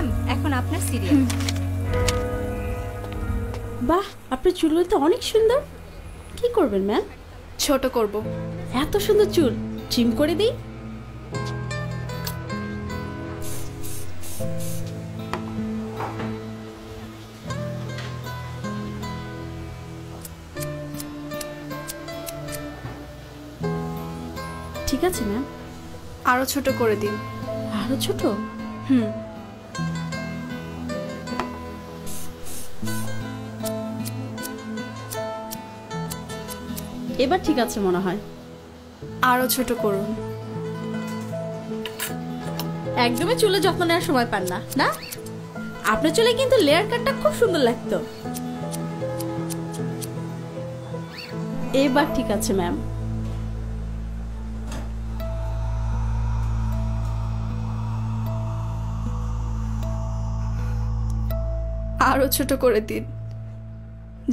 Ma'am এখন আপনার serial. বাহ, আপনার চুলগুলো তো অনেক সুন্দর। কি করবেন ম্যাম? ছোট করব। এত সুন্দর চুল ট্রিম করে দিই। ঠিক আছে ম্যাম। আরো ছোট করে দিন। আরো ছোট? হুম। এবার ঠিক আছে মনে হয়। আরো ছোট করুন। একদমই চুলে যত্ন নেওয়ার সময় পান না, না? আপনার চুলে কিন্তু লেয়ার কাটটা খুব সুন্দর লাগতো। এবার ঠিক আছে ম্যাম। আরো ছোট করে দিন,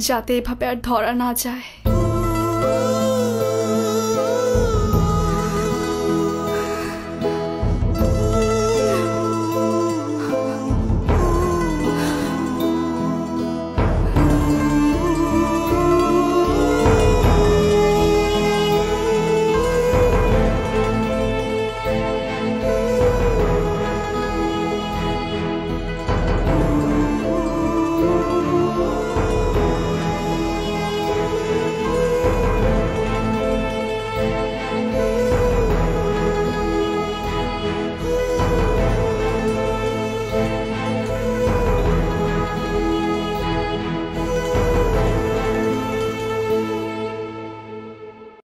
যাতে এভাবে আর ধরা না যায়।